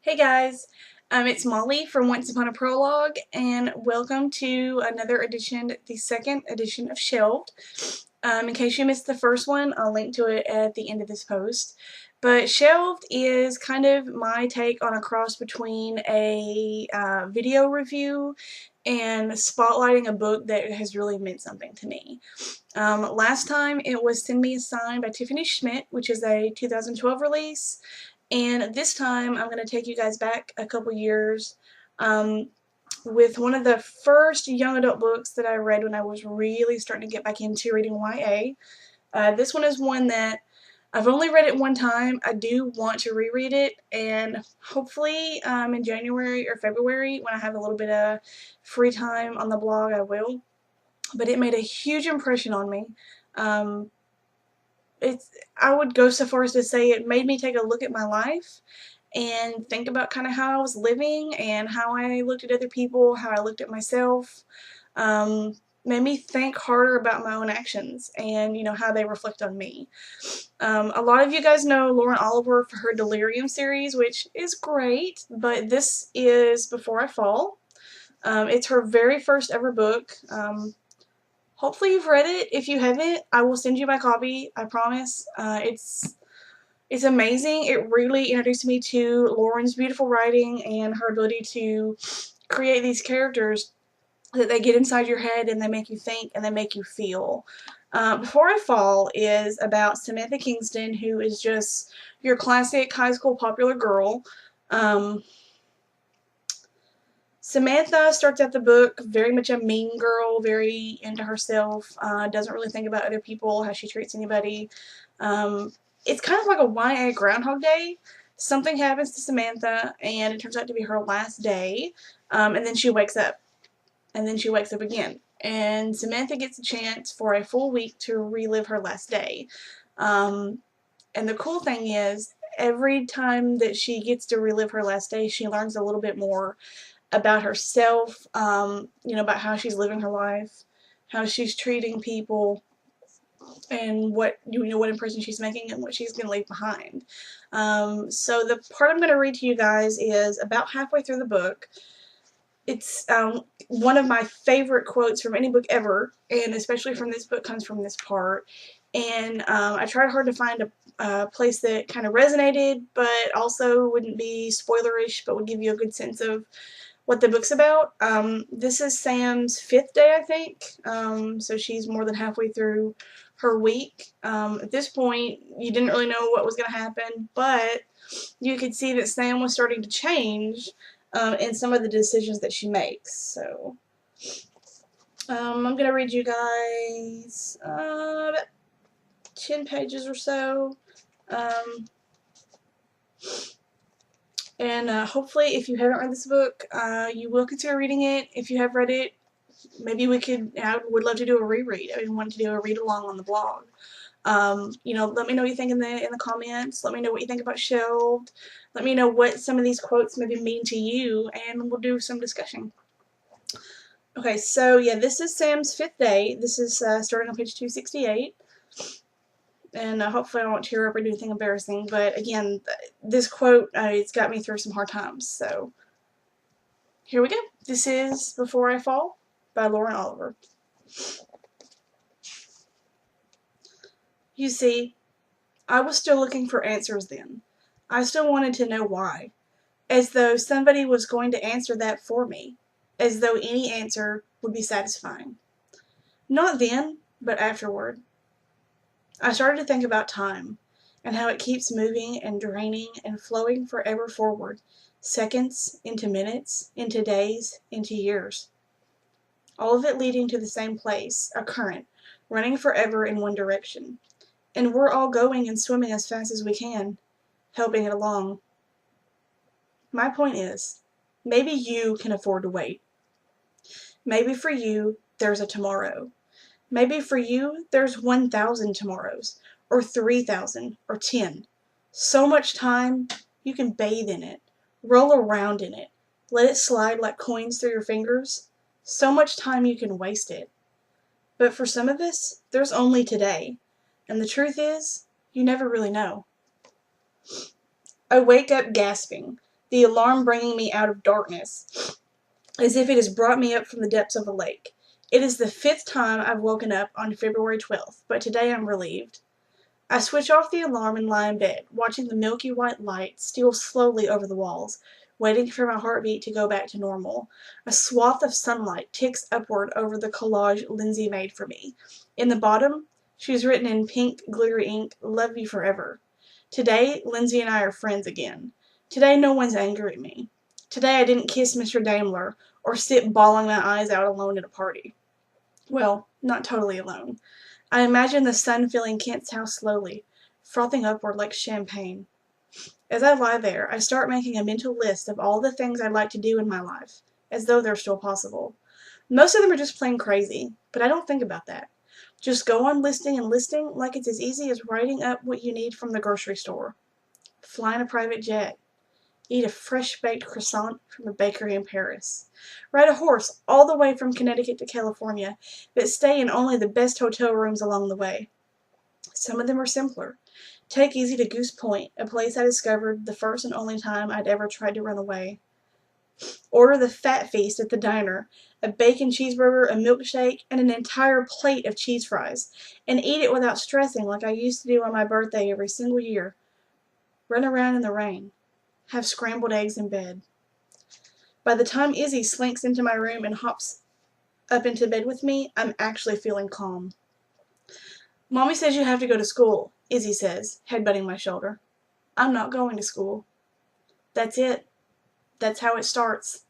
Hey guys, it's Molly from Once Upon a Prologue, and welcome to another edition, the second edition of Shelved. In case you missed the first one, I'll link to it at the end of this post. But Shelved is kind of my take on a cross between a video review and spotlighting a book that has really meant something to me. Last time it was Send Me a Sign by Tiffany Schmidt, which is a 2012 release. And this time I'm going to take you guys back a couple years with one of the first young adult books that I read when I was really starting to get back into reading YA. This one is one that I've only read it one time. I do want to reread it, and hopefully in January or February when I have a little bit of free time on the blog I will. But it made a huge impression on me. I would go so far as to say it made me take a look at my life and think about kind of how I was living and how I looked at other people, how I looked at myself. Made me think harder about my own actions and, how they reflect on me. A lot of you guys know Lauren Oliver for her Delirium series, which is great, but this is Before I Fall. It's her very first ever book. Hopefully you've read it. If you haven't, I will send you my copy, I promise. It's amazing. It really introduced me to Lauren's beautiful writing and her ability to create these characters that they get inside your head and they make you think and they make you feel. Before I Fall is about Samantha Kingston, who is just your classic high school popular girl. Samantha starts out the book very much a mean girl, very into herself, doesn't really think about other people, how she treats anybody. It's kind of like a YA Groundhog Day. Something happens to Samantha, and it turns out to be her last day, and then she wakes up. And then she wakes up again. And Samantha gets a chance for a full week to relive her last day. And the cool thing is, every time that she gets to relive her last day, she learns a little bit more about herself, about how she's living her life, how she's treating people, and what impression she's making and what she's going to leave behind. So the part I'm going to read to you guys is about halfway through the book. It's one of my favorite quotes from any book ever, and especially from this book comes from this part. And I tried hard to find a place that kind of resonated, but also wouldn't be spoilerish, but would give you a good sense of what the book's about. This is Sam's 5th day, I think, so she's more than halfway through her week. At this point, you didn't really know what was going to happen, but you could see that Sam was starting to change in some of the decisions that she makes. So, I'm going to read you guys about 10 pages or so. And hopefully, if you haven't read this book, you will consider reading it. If you have read it, maybe I would love to do a reread. I want to do a read along on the blog. Let me know what you think in the comments. Let me know what you think about Shelved. Let me know what some of these quotes maybe mean to you, and we'll do some discussion. Okay, so yeah, this is Sam's 5th day. This is starting on page 268. And hopefully I won't tear up or do anything embarrassing. But again, this quote, it's got me through some hard times. So here we go. This is Before I Fall by Lauren Oliver. You see, I was still looking for answers then. I still wanted to know why. As though somebody was going to answer that for me. As though any answer would be satisfying. Not then, but afterward. I started to think about time, and how it keeps moving and draining and flowing forever forward, seconds into minutes, into days, into years. All of it leading to the same place, a current, running forever in one direction. And we're all going and swimming as fast as we can, helping it along. My point is, maybe you can afford to wait. Maybe for you, there's a tomorrow. Maybe for you, there's 1,000 tomorrows, or 3,000, or 10. So much time, you can bathe in it, roll around in it, let it slide like coins through your fingers. So much time you can waste it. But for some of us, there's only today. And the truth is, you never really know. I wake up gasping, the alarm bringing me out of darkness, as if it has brought me up from the depths of a lake. It is the 5th time I've woken up on February 12th, but today I'm relieved. I switch off the alarm and lie in bed, watching the milky white light steal slowly over the walls, waiting for my heartbeat to go back to normal. A swath of sunlight ticks upward over the collage Lindsay made for me. In the bottom, she's written in pink glittery ink, "Love you forever." Today, Lindsay and I are friends again. Today, no one's angry at me. Today, I didn't kiss Mr. Daimler or sit bawling my eyes out alone at a party. Well, not totally alone. I imagine the sun filling Kent's house slowly, frothing upward like champagne. As I lie there, I start making a mental list of all the things I'd like to do in my life, as though they're still possible. Most of them are just plain crazy, but I don't think about that. Just go on listing and listing like it's as easy as writing up what you need from the grocery store. Fly in a private jet. Eat a fresh-baked croissant from a bakery in Paris. Ride a horse all the way from Connecticut to California, but stay in only the best hotel rooms along the way. Some of them are simpler. Take Izzy to Goose Point, a place I discovered the first and only time I'd ever tried to run away. Order the fat feast at the diner, a bacon cheeseburger, a milkshake, and an entire plate of cheese fries, and eat it without stressing like I used to do on my birthday every single year. Run around in the rain. Have scrambled eggs in bed. By the time Izzy slinks into my room and hops up into bed with me, I'm actually feeling calm. "Mommy says you have to go to school," Izzy says, headbutting my shoulder. "I'm not going to school." That's it. That's how it starts.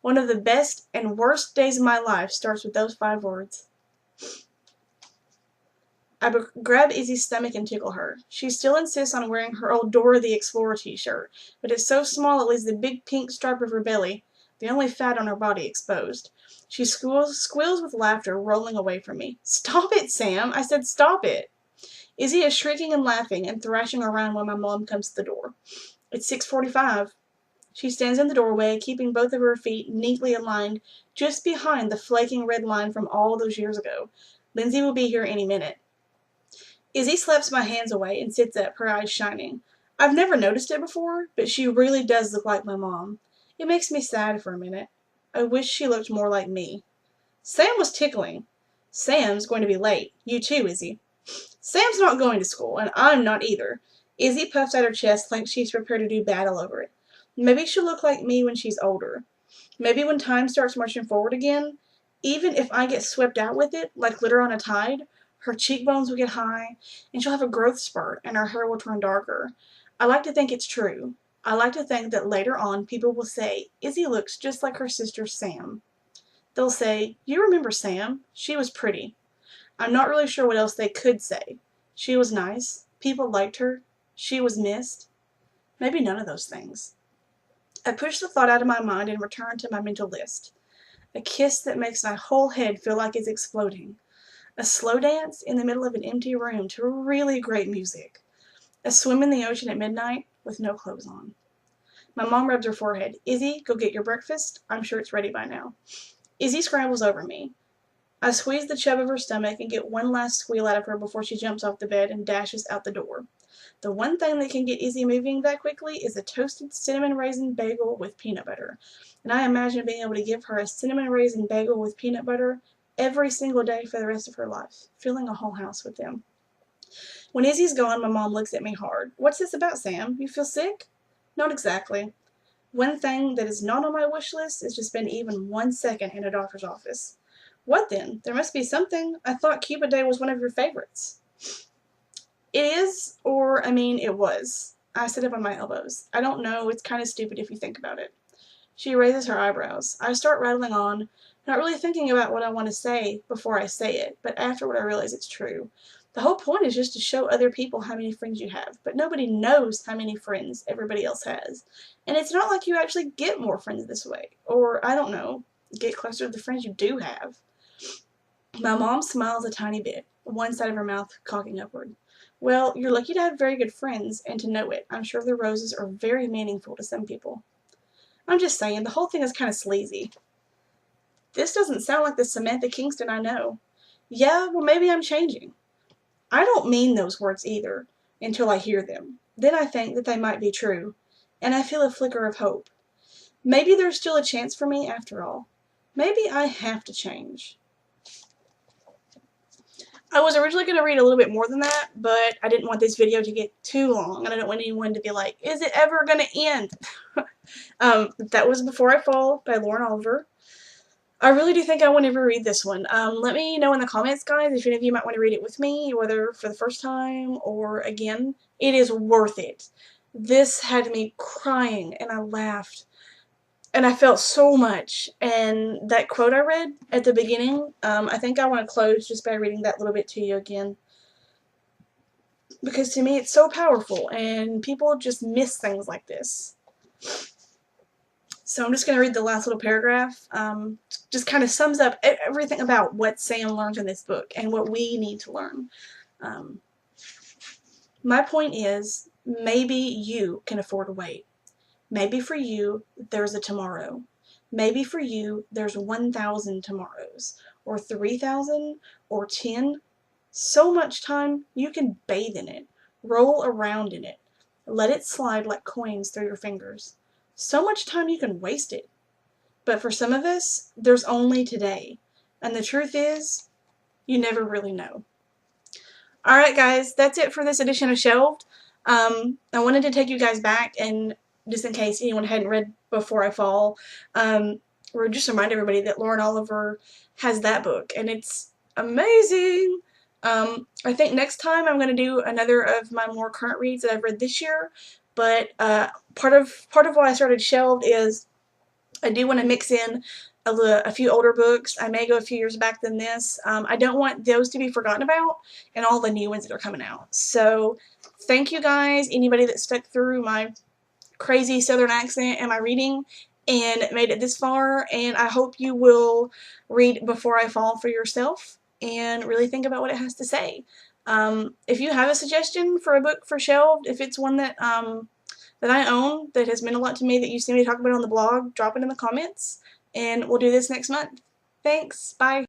One of the best and worst days of my life starts with those 5 words. I grab Izzy's stomach and tickle her. She still insists on wearing her old Dora the Explorer t-shirt, but it's so small it leaves the big pink stripe of her belly, the only fat on her body, exposed. She squeals with laughter, rolling away from me. "Stop it, Sam!" I said, "stop it!" Izzy is shrieking and laughing and thrashing around when my mom comes to the door. It's 6:45. She stands in the doorway, keeping both of her feet neatly aligned just behind the flaking red line from all those years ago. Lindsay will be here any minute. Izzy slaps my hands away and sits up, her eyes shining. I've never noticed it before, but she really does look like my mom. It makes me sad for a minute. I wish she looked more like me. Sam was tickling. Sam's going to be late. You too, Izzy. Sam's not going to school, and I'm not either. Izzy puffs out her chest like she's prepared to do battle over it. Maybe she'll look like me when she's older. Maybe when time starts marching forward again, even if I get swept out with it, like glitter on a tide, her cheekbones will get high, and she'll have a growth spurt, and her hair will turn darker. I like to think it's true. I like to think that later on people will say, Izzy looks just like her sister Sam. They'll say, you remember Sam? She was pretty. I'm not really sure what else they could say. She was nice. People liked her. She was missed. Maybe none of those things. I push the thought out of my mind and return to my mental list. A kiss that makes my whole head feel like it's exploding. A slow dance in the middle of an empty room to really great music. A swim in the ocean at midnight with no clothes on. My mom rubs her forehead. Izzy, go get your breakfast. I'm sure it's ready by now. Izzy scrambles over me. I squeeze the chub of her stomach and get one last squeal out of her before she jumps off the bed and dashes out the door. The one thing that can get Izzy moving that quickly is a toasted cinnamon raisin bagel with peanut butter. And I imagine being able to give her a cinnamon raisin bagel with peanut butter every single day for the rest of her life, filling a whole house with them. When Izzy's gone, my mom looks at me hard. What's this about, Sam? You feel sick? Not exactly. One thing that is not on my wish list is to spend even 1 second in a doctor's office. What then? There must be something. I thought Cupid Day was one of your favorites. It is, or, it was. I sit up on my elbows. I don't know, it's kind of stupid if you think about it. She raises her eyebrows. I start rattling on, not really thinking about what I want to say before I say it, but afterward I realize it's true. The whole point is just to show other people how many friends you have, but nobody knows how many friends everybody else has. And it's not like you actually get more friends this way, or, I don't know, get closer to the friends you do have. My mom smiles a tiny bit, one side of her mouth cocking upward. Well, you're lucky to have very good friends, and to know it. I'm sure the roses are very meaningful to some people. I'm just saying, the whole thing is kind of sleazy. This doesn't sound like the Samantha Kingston I know. Yeah, well, maybe I'm changing. I don't mean those words either, until I hear them. Then I think that they might be true. and I feel a flicker of hope. Maybe there's still a chance for me after all. Maybe I have to change. I was originally going to read a little bit more than that, but I didn't want this video to get too long, and I don't want anyone to be like, is it ever going to end? That was Before I Fall by Lauren Oliver. I really do think I want to reread this one. Let me know in the comments, guys, if any of you might want to read it with me, whether for the first time or again. It is worth it. This had me crying, and I laughed, and I felt so much. And that quote I read at the beginning, I think I want to close just by reading that little bit to you again, because to me it's so powerful, and people just miss things like this. So I'm just going to read the last little paragraph. Just kind of sums up everything about what Sam learns in this book and what we need to learn. My point is, maybe you can afford to wait. Maybe for you, there's a tomorrow. Maybe for you, there's 1,000 tomorrows, or 3,000, or 10. So much time you can bathe in it, roll around in it, let it slide like coins through your fingers. So much time you can waste it. But for some of us, there's only today. And the truth is, you never really know. Alright guys, that's it for this edition of Shelved. I wanted to take you guys back, and just in case anyone hadn't read Before I Fall, or just remind everybody that Lauren Oliver has that book, and it's amazing. I think next time I'm going to do another of my more current reads that I've read this year, but part of why I started Shelved is I do want to mix in a few older books. I may go a few years back than this. I don't want those to be forgotten about, and all the new ones that are coming out. So thank you guys, anybody that stuck through my crazy southern accent and my reading and made it this far, and I hope you will read Before I Fall for yourself and really think about what it has to say. If you have a suggestion for a book for Shelved, if it's one that that I own, that has meant a lot to me, that you see me talk about on the blog, drop it in the comments, and we'll do this next month. Thanks, bye.